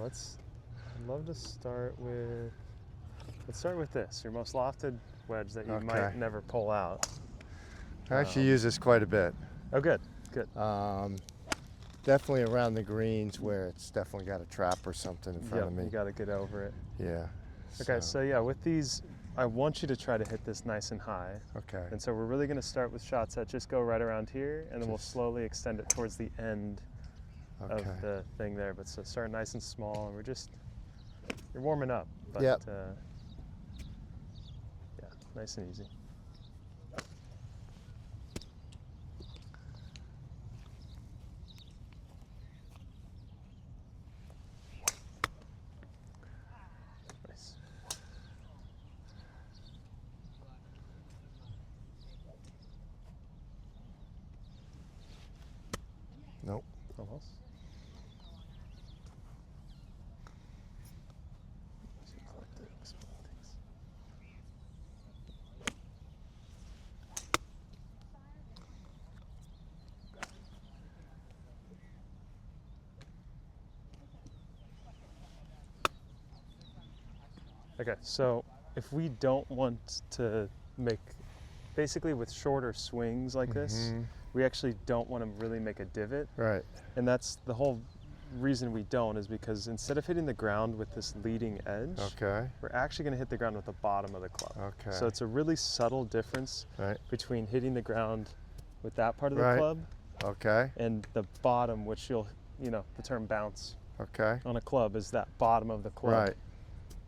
I'd love to start with, let's start with this, your most lofted wedge that you might never pull out. I actually use this quite a bit. Oh, good, good. Definitely around the greens where it's definitely got a trap or something in front of me. You got to get over it. Yeah. Okay, so yeah, with these, I want you to try to hit this nice and high. Okay. And so we're really going to start with shots that just go right around here, and then we'll slowly extend it towards the end of the thing there. But so start nice and small, and you're warming up. But yeah, nice and easy. Nice. Nope. Almost. Okay, so if we don't want to make, basically with shorter swings like this, we actually don't want to really make a divot. Right. And that's the whole reason we don't, is because instead of hitting the ground with this leading edge, we're actually going to hit the ground with the bottom of the club. Okay. So it's a really subtle difference between hitting the ground with that part of the club and the bottom, which the term bounce on a club is that bottom of the club. Right.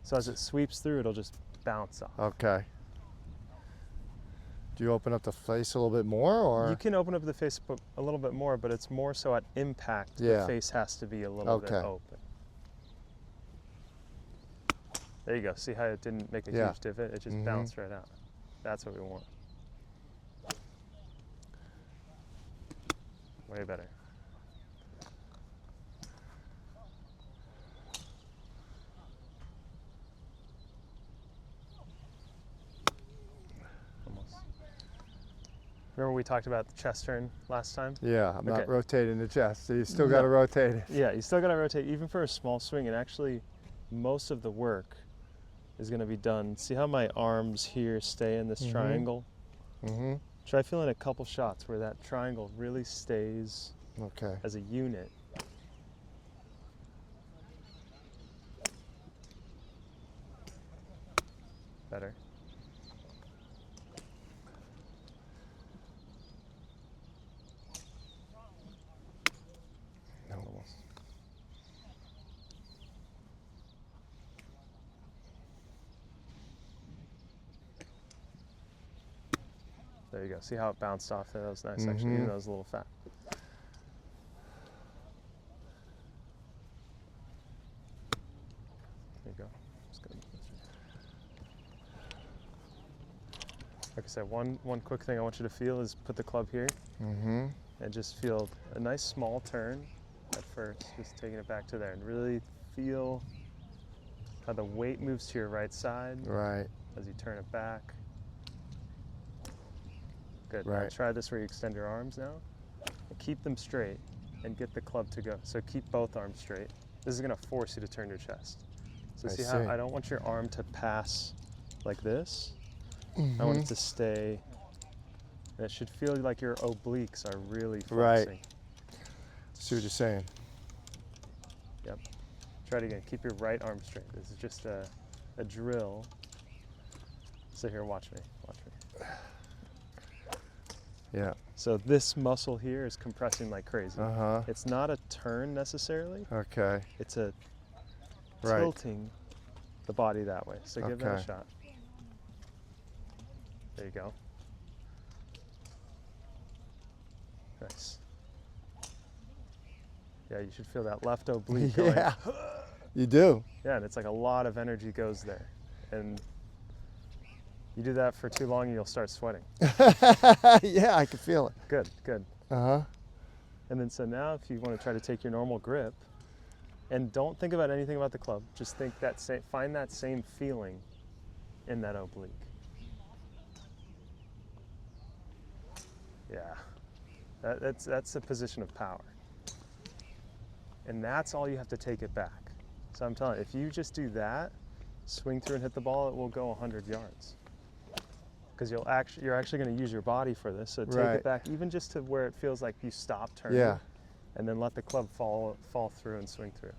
So as it sweeps through, it'll just bounce off. Okay. Do you open up the face a little bit more, or? You can open up the face a little bit more, but it's more so at impact, the face has to be a little bit open. There you go. See how it didn't make a huge divot? It just bounced right out. That's what we want. Way better. Remember we talked about the chest turn last time? Yeah, I'm not rotating the chest, so you still got to rotate it. Yeah, you still got to rotate, even for a small swing, and actually most of the work is going to be done. See how my arms here stay in this triangle? Try feeling a couple shots where that triangle really stays as a unit. Better. There you go. See how it bounced off there? That was nice, actually, even though it was a little fat. There you go. Just gonna like I said, one quick thing I want you to feel is put the club here and just feel a nice small turn at first, just taking it back to there, and really feel how the weight moves to your right side as you turn it back. Good. Now try this where you extend your arms now. And keep them straight and get the club to go. So keep both arms straight. This is going to force you to turn your chest. So see how I don't want your arm to pass like this. I want it to stay. And it should feel like your obliques are really flexing. See what you're saying. Yep. Try it again. Keep your right arm straight. This is just a drill. So here, watch me. Watch me. Yeah. So this muscle here is compressing like crazy. It's not a turn necessarily. It's a tilting the body that way. So give that a shot. There you go. Nice. Yeah, you should feel that left oblique going. You do. Yeah, and it's like a lot of energy goes there. And you do that for too long and you'll start sweating. Yeah, I can feel it. Good, good. And then so now if you want to try to take your normal grip, and don't think about anything about the club, just think find that same feeling in that oblique. Yeah, that's a position of power. And that's all you have to take it back. So I'm telling you, if you just do that, swing through and hit the ball, it will go 100 yards. Because you're actually going to use your body for this. So take it back, even just to where it feels like you stop turning, and then let the club fall through and swing through.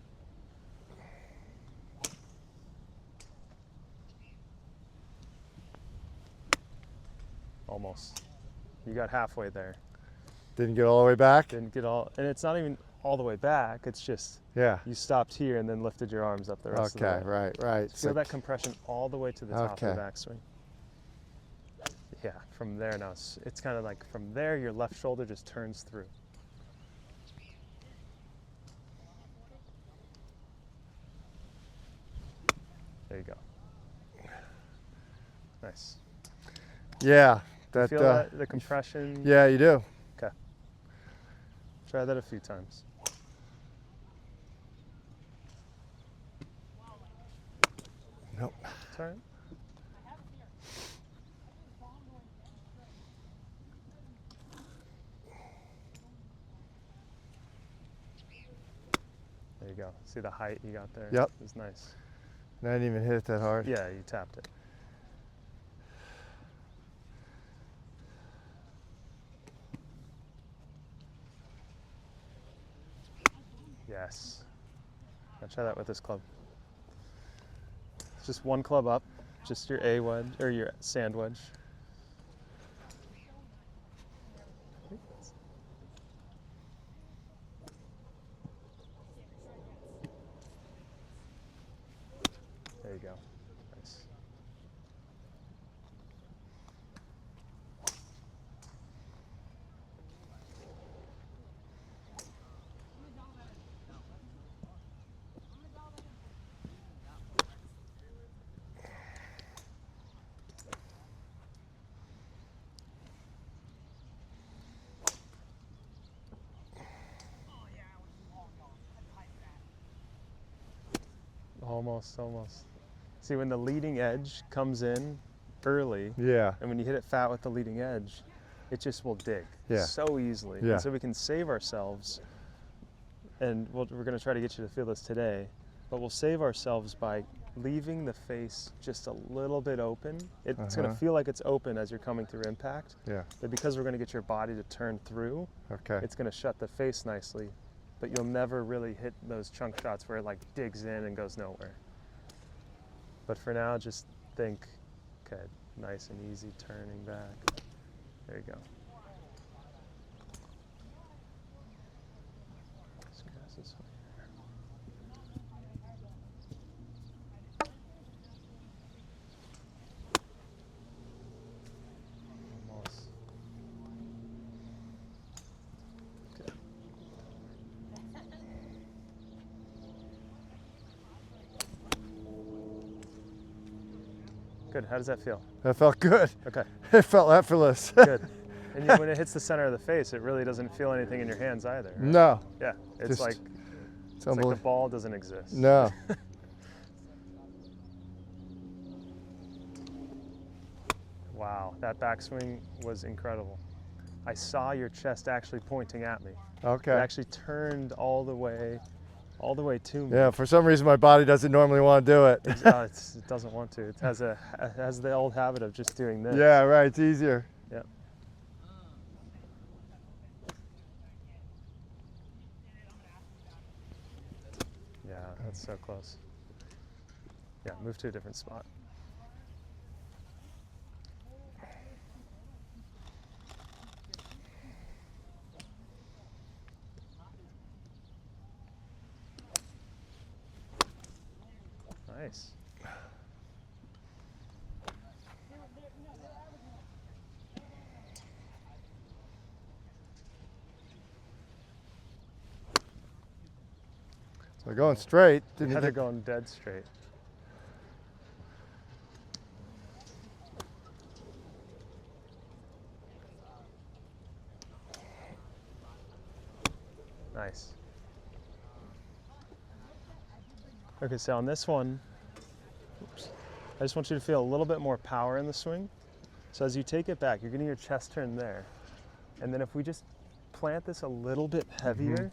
Almost. You got halfway there. Didn't get all the way back? Didn't get all, and it's not even all the way back. It's just you stopped here and then lifted your arms up the rest of the way. Okay, right. Feel that compression all the way to the top of the backswing. Yeah, from there now, it's kind of like from there, your left shoulder just turns through. There you go. Nice. Yeah. You feel that, the compression? Yeah, you do. Okay. Try that a few times. Nope. It's all right. There you go. See the height you got there? Yep. It was nice. I didn't even hit it that hard. Yeah, you tapped it. Yes. Now try that with this club. It's just one club up, just your A wedge, or your sand wedge. There you go. Nice. Almost. See, when the leading edge comes in early, and when you hit it fat with the leading edge, it just will dig so easily. And so we can save ourselves, and we're going to try to get you to feel this today, but we'll save ourselves by leaving the face just a little bit open. It's going to feel like it's open as you're coming through impact, but because we're going to get your body to turn through, it's going to shut the face nicely, but you'll never really hit those chunk shots where it like digs in and goes nowhere. But for now, just think, okay, nice and easy turning back. There you go. Just this way. Almost. Good. Good. How does that feel? That felt good. Okay. It felt effortless. Good. And when it hits the center of the face, it really doesn't feel anything in your hands either. Right? No. Yeah. It's like the ball doesn't exist. No. Wow, that backswing was incredible. I saw your chest actually pointing at me. Okay. It actually turned all the way to me. Yeah, for some reason my body doesn't normally want to do it. It doesn't want to. It has the old habit of just doing this. Yeah, right. It's easier. Yep. Yeah, that's so close. Yeah, move to a different spot. Nice. So going straight. Had it going dead straight. Nice. Okay, so on this one, I just want you to feel a little bit more power in the swing. So as you take it back, you're getting your chest turned there. And then if we just plant this a little bit heavier,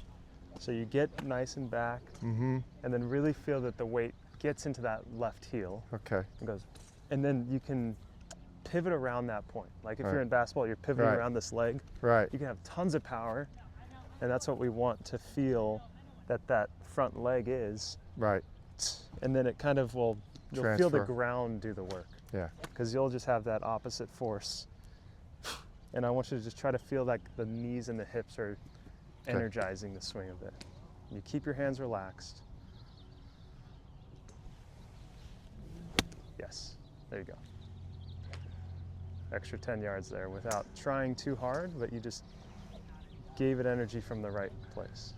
So you get nice and back, and then really feel that the weight gets into that left heel. Okay. And goes, and then you can pivot around that point. Like if you're in basketball, you're pivoting around this leg. Right. You can have tons of power, and that's what we want to feel that front leg is. Right. And then it kind of will, you'll feel the ground do the work. Yeah. Because you'll just have that opposite force. And I want you to just try to feel like the knees and the hips are energizing the swing a bit. You keep your hands relaxed. Yes, there you go. Extra 10 yards there without trying too hard, but you just gave it energy from the right place.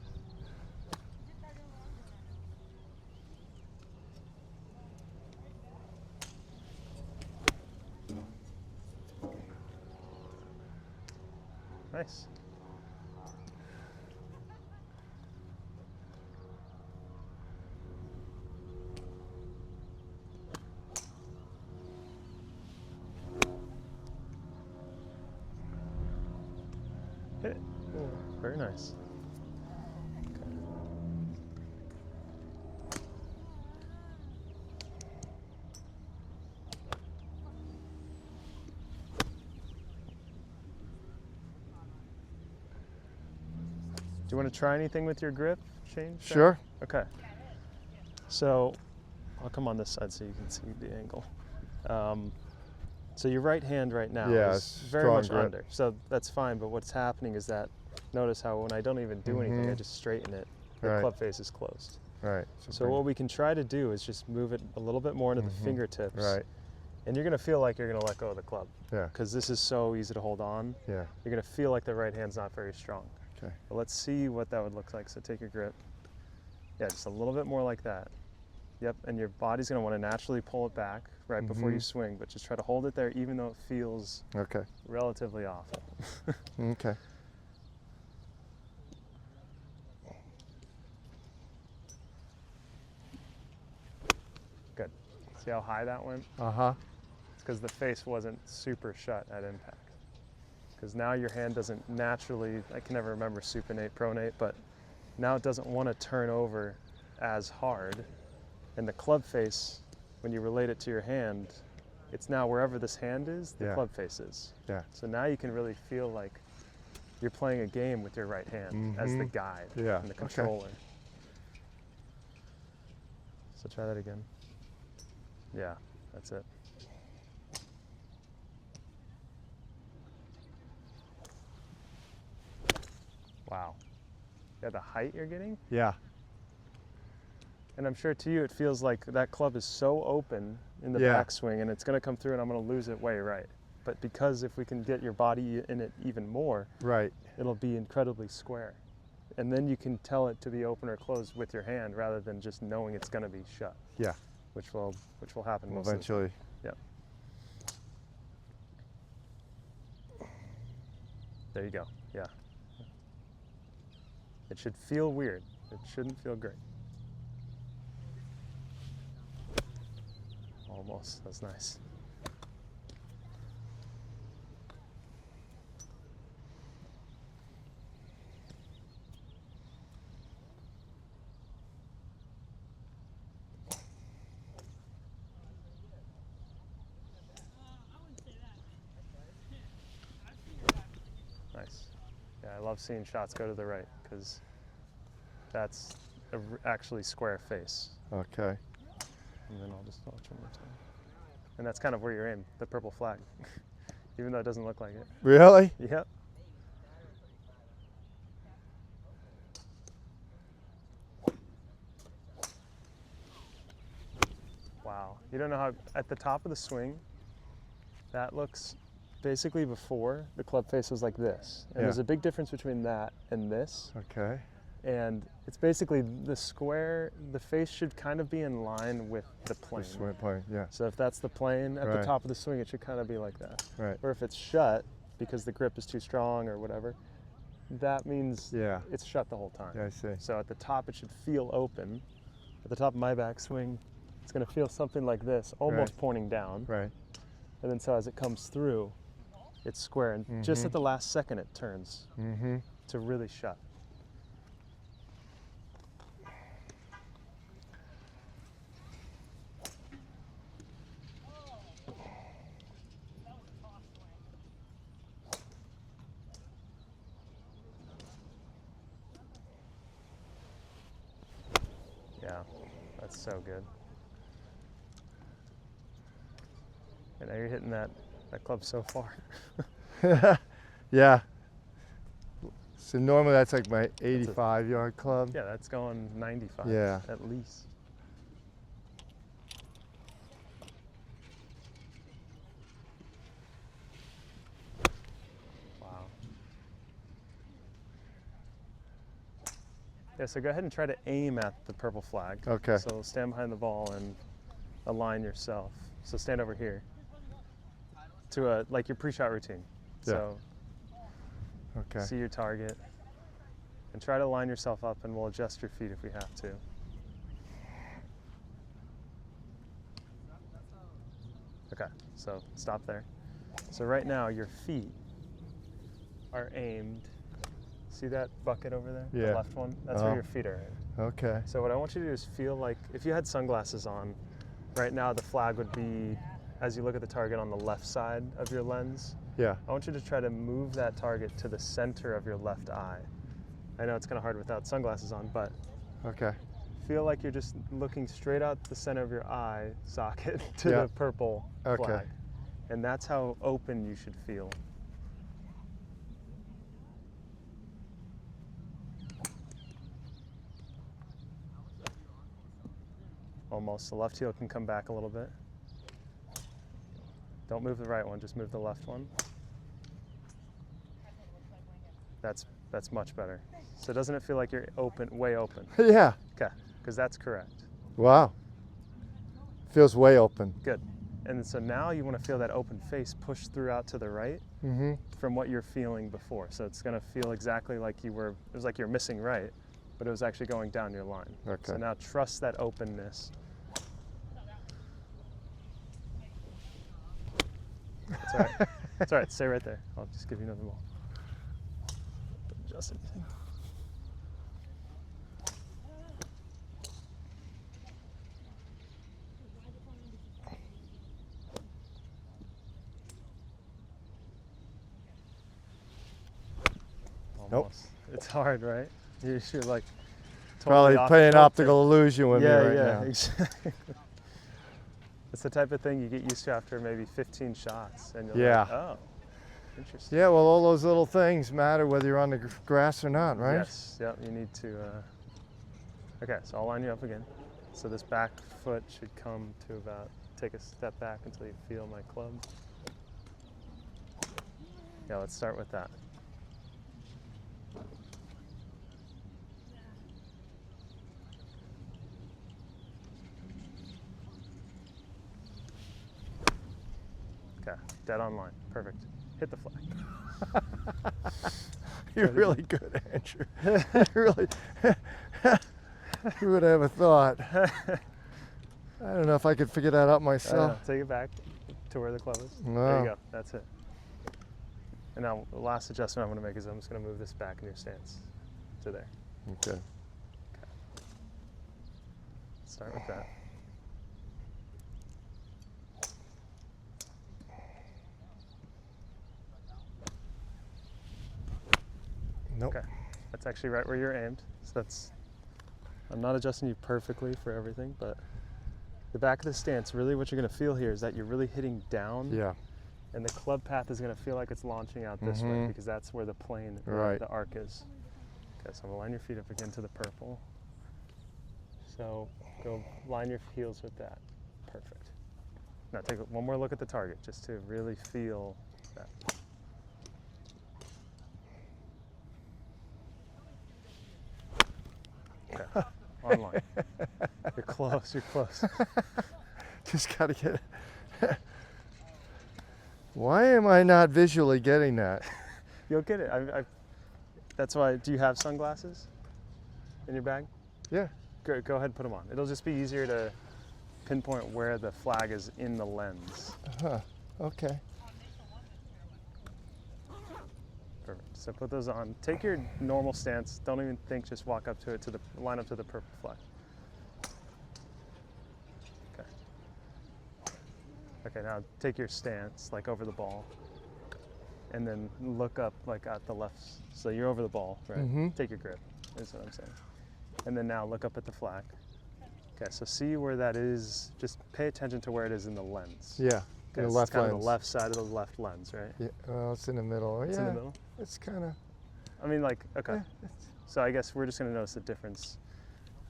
Nice. Hit it. Ooh, very nice. Okay. Do you want to try anything with your grip, Shane? Sure. Okay. So I'll come on this side so you can see the angle. So your right hand right now is very much under, so that's fine, but what's happening is that, notice how when I don't even do anything, I just straighten it, the club face is closed. Right. So what we can try to do is just move it a little bit more into the fingertips. Right. And you're gonna feel like you're gonna let go of the club. Yeah. Because this is so easy to hold on. Yeah. You're gonna feel like the right hand's not very strong. Okay. But let's see what that would look like. So take your grip. Yeah, just a little bit more like that. Yep, and your body's gonna wanna naturally pull it back right before you swing, but just try to hold it there even though it feels relatively awful. Okay. Good. See how high that went? Uh-huh. It's because the face wasn't super shut at impact. Because now your hand doesn't naturally, I can never remember supinate, pronate, but now it doesn't want to turn over as hard. And the club face, when you relate it to your hand, it's now wherever this hand is, the club face is. Yeah. So now you can really feel like you're playing a game with your right hand as the guide and the controller. So try that again. Yeah, that's it. Wow. Yeah, the height you're getting? Yeah. And I'm sure to you it feels like that club is so open in the backswing and it's going to come through and I'm going to lose it way right. But because if we can get your body in it even more, it'll be incredibly square. And then you can tell it to be open or closed with your hand rather than just knowing it's going to be shut. Yeah. Which will happen most eventually. Of the time. Yep. There you go. Yeah. It should feel weird. It shouldn't feel great. Almost. That's nice. Nice. Yeah, I love seeing shots go to the right because that's actually square face. Okay. And then I'll just watch one more time. And that's kind of where you're in, the purple flag, even though it doesn't look like it. Really? Yep. Wow. You don't know how, at the top of the swing, that looks basically before the club face was like this. And there's a big difference between that and this. Okay. And it's basically the square, the face should kind of be in line with the plane. The plane, yeah. So if that's the plane at the top of the swing, it should kind of be like that. Right. Or if it's shut because the grip is too strong or whatever, that means it's shut the whole time. Yeah, I see. So at the top, it should feel open. At the top of my backswing, it's going to feel something like this, almost pointing down. Right. And then so as it comes through, it's square. And just at the last second, it turns to really shut. That's so good. And now you're hitting that club so far. Yeah. So normally that's like my 85-yard club. Yeah, that's going 95 at least. Wow. Yeah, so go ahead and try to aim at the purple flag. Okay. So stand behind the ball and align yourself. So stand over here to like your pre-shot routine. Yeah. So see your target and try to line yourself up, and we'll adjust your feet if we have to. Okay, so stop there. So right now your feet are aimed. See that bucket over there? Yeah. The left one? That's where your feet are aimed. Okay. So what I want you to do is feel like if you had sunglasses on, right now the flag would be, as you look at the target, on the left side of your lens. Yeah. I want you to try to move that target to the center of your left eye. I know it's kind of hard without sunglasses on, but feel like you're just looking straight out the center of your eye socket to the purple flag. And that's how open you should feel. Almost. The left heel can come back a little bit. Don't move the right one, just move the left one. That's much better. So doesn't it feel like you're open, way open? Yeah. Okay, because that's correct. Wow. Feels way open. Good. And so now you want to feel that open face push through out to the right from what you're feeling before. So it's going to feel exactly like it was like you're missing right, but it was actually going down your line. Okay. So now trust that openness. That's all right. That's all right. Stay right there. I'll just give you another ball. Don't adjust anything. Almost. Nope. It's hard, right? You're like totally playing optical illusion with me right now. Yeah, exactly. It's the type of thing you get used to after maybe 15 shots, and you're like, oh, interesting. Yeah, well, all those little things matter whether you're on the grass or not, right? Yes, yep, you need to, okay, so I'll line you up again. So this back foot should come to about, take a step back until you feel my club. Yeah, let's start with that. Okay, dead on line. Perfect. Hit the flag. You're really good, Andrew. You're really. Who would have ever thought? I don't know if I could figure that out myself. Take it back to where the club is. No. There you go. That's it. And now the last adjustment I'm going to make is I'm just going to move this back in your stance to there. Okay. Start with that. Nope. Okay, that's actually right where you're aimed. So I'm not adjusting you perfectly for everything, but the back of the stance, really what you're going to feel here is that you're really hitting down. Yeah. And the club path is going to feel like it's launching out this way because that's where the plane, the arc is. Okay, so I'm going to line your feet up again to the purple. So go line your heels with that. Perfect. Now take one more look at the target just to really feel that. Okay, online. You're close, you're close. Just got to get Why am I not visually getting that? You'll get it. That's why, do you have sunglasses in your bag? Yeah. Go ahead and put them on. It'll just be easier to pinpoint where the flag is in the lens. Okay. Perfect. So put those on. Take your normal stance. Don't even think, just walk up to it, line up to the purple flag. Okay. Okay, now take your stance, like over the ball, and then look up, like at the left. So you're over the ball, right? Take your grip, is what I'm saying. And then now look up at the flag. Okay, so see where that is. Just pay attention to where it is in the lens. Yeah, in the left lens. Kind of the left side of the left lens, right? Yeah, well, it's in the middle. It's in the middle? It's kind of... I mean, like, okay. Yeah, so I guess we're just going to notice the difference.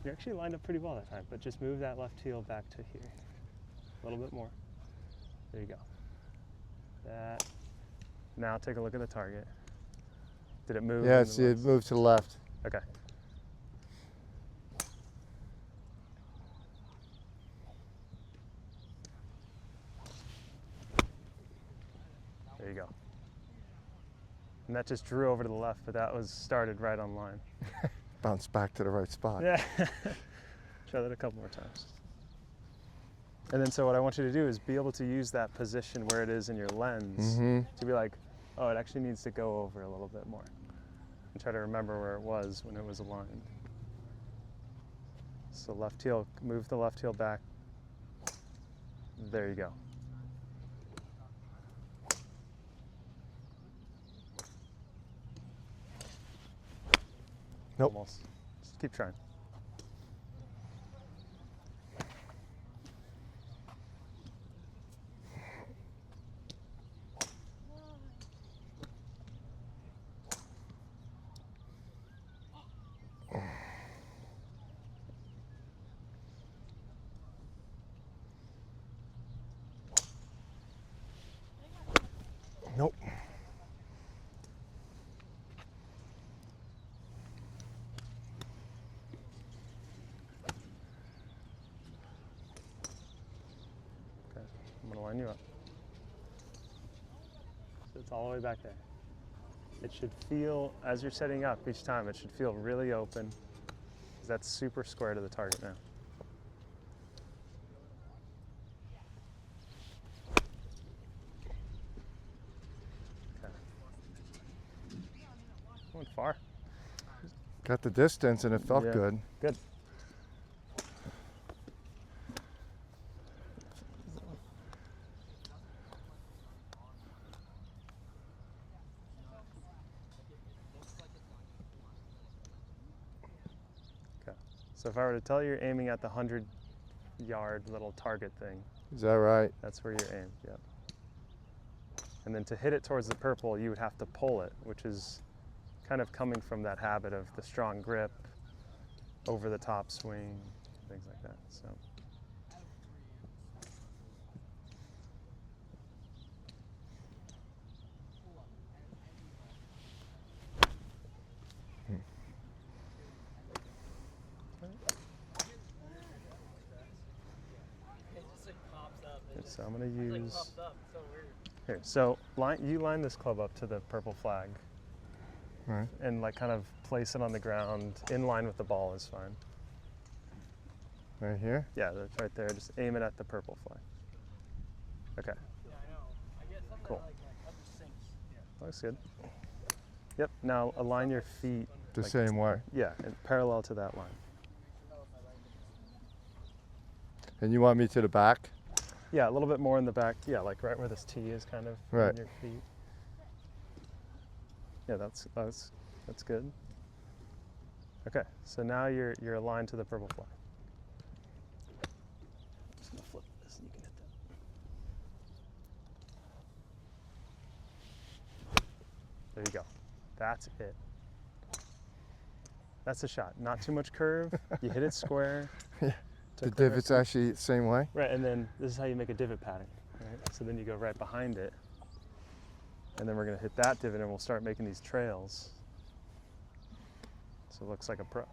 You're actually lined up pretty well that time, but just move that left heel back to here. A little bit more. There you go. That. Now take a look at the target. Did it move? Yeah, see, it moved to the left. Okay. There you go. And that just drew over to the left, but that was started right on line. Bounce back to the right spot. Yeah. Try that a couple more times. And then so what I want you to do is be able to use that position where it is in your lens to be like, oh, it actually needs to go over a little bit more. And try to remember where it was when it was aligned. So left heel, move the left heel back. There you go. Nope. Almost. Just keep trying. Nope. Okay, I'm going to line you up. So it's all the way back there. It should feel, as you're setting up each time, it should feel really open. Because that's super square to the target now. Went far. Got the distance and it felt good. Good. Okay. So if I were to tell you you're aiming at the 100-yard little target thing. Is that right? That's where you're aimed, yep. And then to hit it towards the purple, you would have to pull it, which is kind of coming from that habit of the strong grip, over the top swing, things like that. So. So I'm going to use. Here, so you line this club up to the purple flag. Right. And like kind of place it on the ground in line with the ball is fine. Right here? Yeah, that's right there. Just aim it at the purple flag. Okay. Yeah, I know. I get something cool. like other sinks. Yeah. Looks good. Yep. Now align your feet the like, same way. Yeah, and parallel to that line. And you want me to the back? Yeah, a little bit more in the back. Yeah, like right where this tee is, kind of right. on your feet. Yeah, that's good. Okay, so now you're aligned to the purple flag. I'm just gonna flip this and you can hit that. There you go. That's it. That's the shot. Not too much curve. You hit it square. Yeah. The divot's actually the same way? Right, and then this is how you make a divot pattern. Right? So then you go right behind it. And then we're going to hit that divot and we'll start making these trails. So it looks like a pro.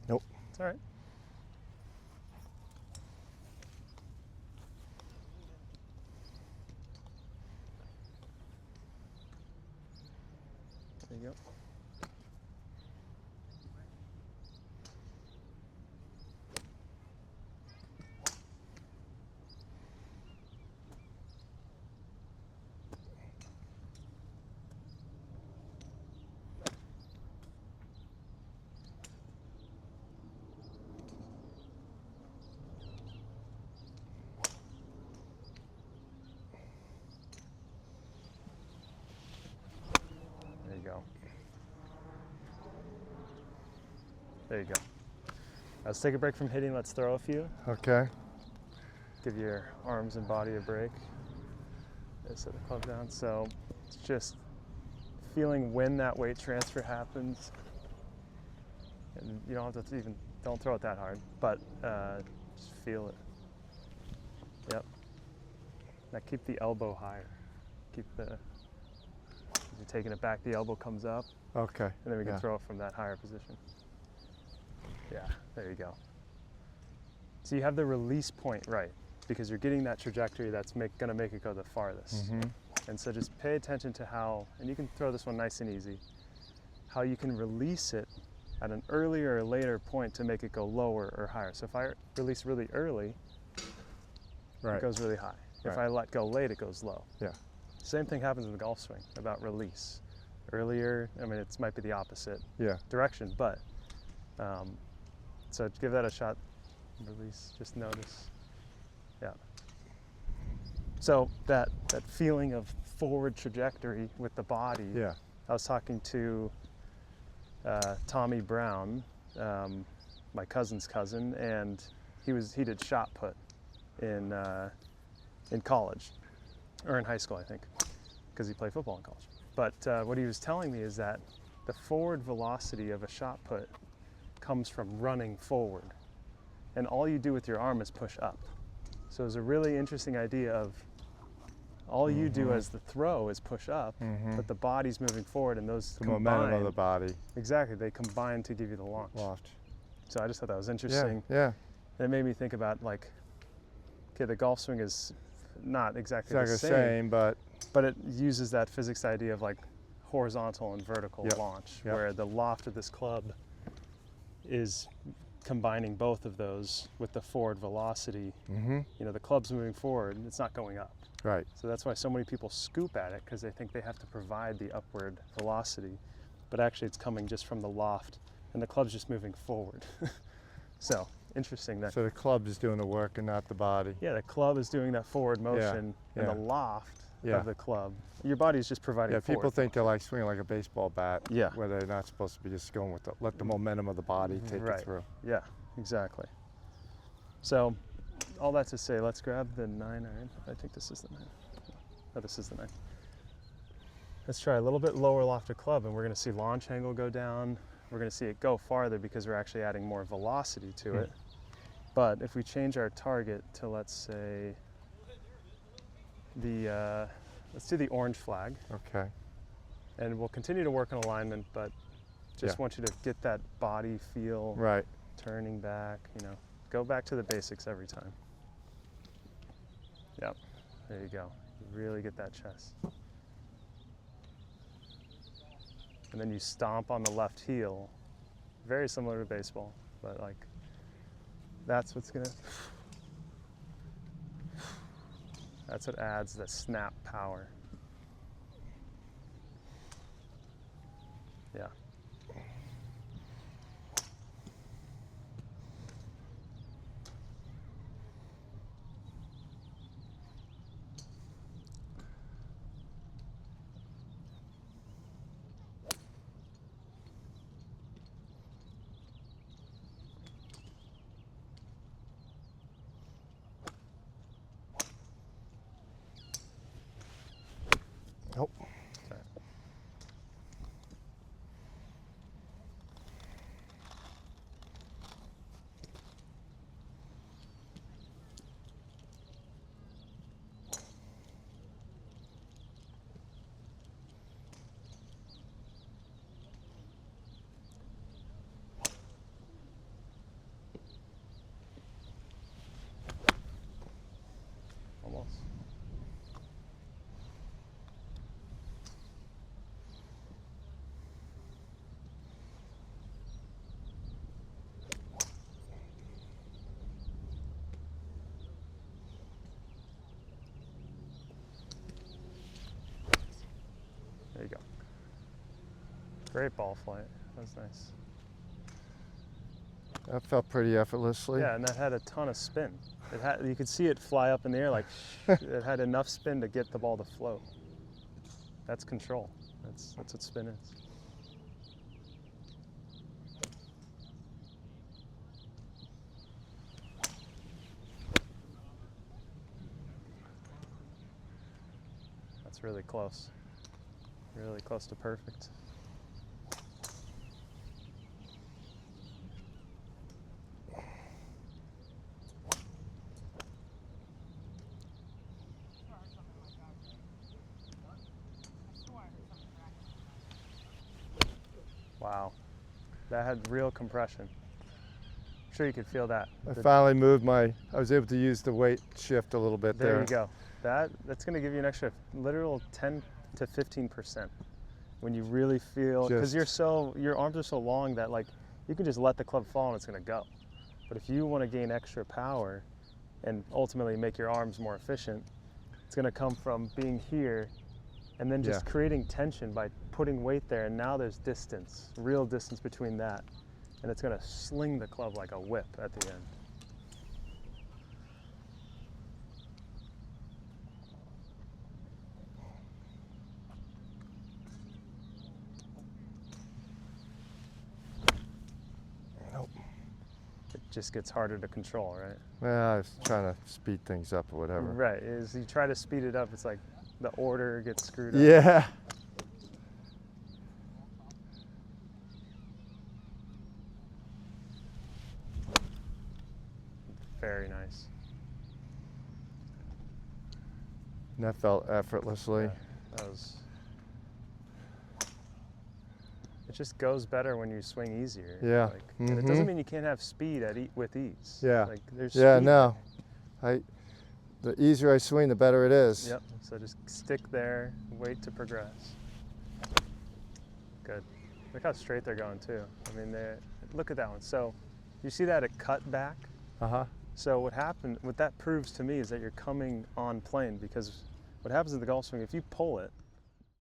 Nope. It's all right. There you go. There you go. Let's take a break from hitting. Let's throw a few. Okay. Give your arms and body a break. Set the club down. So it's just feeling when that weight transfer happens. And you don't have to even, don't throw it that hard, but just feel it. Yep. Now keep the elbow higher. Keep the, as you're taking it back, the elbow comes up. Okay. And then we can throw it from that higher position. Yeah, there you go. So you have the release point right, because you're getting that trajectory that's gonna make it go the farthest. Mm-hmm. And so just pay attention to how, and you can throw this one nice and easy, how you can release it at an earlier or later point to make it go lower or higher. So if I release really early, it goes really high. If I let go late, it goes low. Yeah. Same thing happens in the golf swing about release. Earlier, I mean, it might be the opposite direction, but so give that a shot. Release, just notice. Yeah. So that feeling of forward trajectory with the body. Yeah. I was talking to Tommy Brown, my cousin's cousin, and he did shot put in college, or in high school, I think, because he played football in college. But what he was telling me is that the forward velocity of a shot put comes from running forward, and all you do with your arm is push up. So it's a really interesting idea of all you do as the throw is push up, but the body's moving forward, and those the momentum of the body. Exactly, they combine to give you the launch. So I just thought that was interesting. Yeah. And it made me think about, like, okay, the golf swing is not exactly the same, but it uses that physics idea of like horizontal and vertical launch, where the loft of this club is combining both of those with the forward velocity. You know, the club's moving forward, it's not going up. Right. So that's why so many people scoop at it, because they think they have to provide the upward velocity, but actually it's coming just from the loft, and the club's just moving forward. So interesting that. So the club is doing the work and not the body. Yeah, the club is doing that forward motion, and the loft of the club. Your body's just providing forward. People think they're like swinging like a baseball bat, Yeah. where they're not supposed to be just going with the, let the momentum of the body take it through. Yeah, exactly. So all that to say, let's grab the 9 iron. I think this is the 9. Oh, this is the 9. Let's try a little bit lower lofted club, and we're gonna see launch angle go down. We're gonna see it go farther because we're actually adding more velocity to it. But if we change our target to, let's say, the, let's do the orange flag. Okay. And we'll continue to work on alignment, but just want you to get that body feel. Right. Turning back, you know, go back to the basics every time. Yep, there you go. You really get that chest. And then you stomp on the left heel. Very similar to baseball, but like, that's what's gonna, that's what adds the snap power. Yeah. Nope. Sorry. Almost. There you go. Great ball flight. That was nice. That felt pretty effortlessly. Yeah, and that had a ton of spin. It had, you could see it fly up in the air, like it had enough spin to get the ball to float. That's control. That's what spin is. really close. Really close to perfect. Wow, that had real compression. I'm sure you could feel that. I finally moved I was able to use the weight shift a little bit there. There you go. That's going to give you an extra literal 10 to 15% when you really feel, because your arms are so long that like you can just let the club fall and it's going to go. But if you want to gain extra power and ultimately make your arms more efficient, it's going to come from being here and then just creating tension by putting weight there, and now there's distance, real distance between that, and it's going to sling the club like a whip at the end. Nope. It just gets harder to control, right? Yeah, I was trying to speed things up or whatever. Right, as you try to speed it up, it's like the order gets screwed up. Yeah. Very nice. And that felt effortlessly. Yeah, that was. It just goes better when you swing easier. Yeah. Like, and it doesn't mean you can't have speed with ease. Yeah. Like there's yeah. speed No. The easier I swing, the better it is. Yep. So just stick there, wait to progress. Good. Look how straight they're going too. I mean, look at that one. So you see that it cut back? Uh-huh. So what that proves to me is that you're coming on plane, because what happens in the golf swing, if you pull it,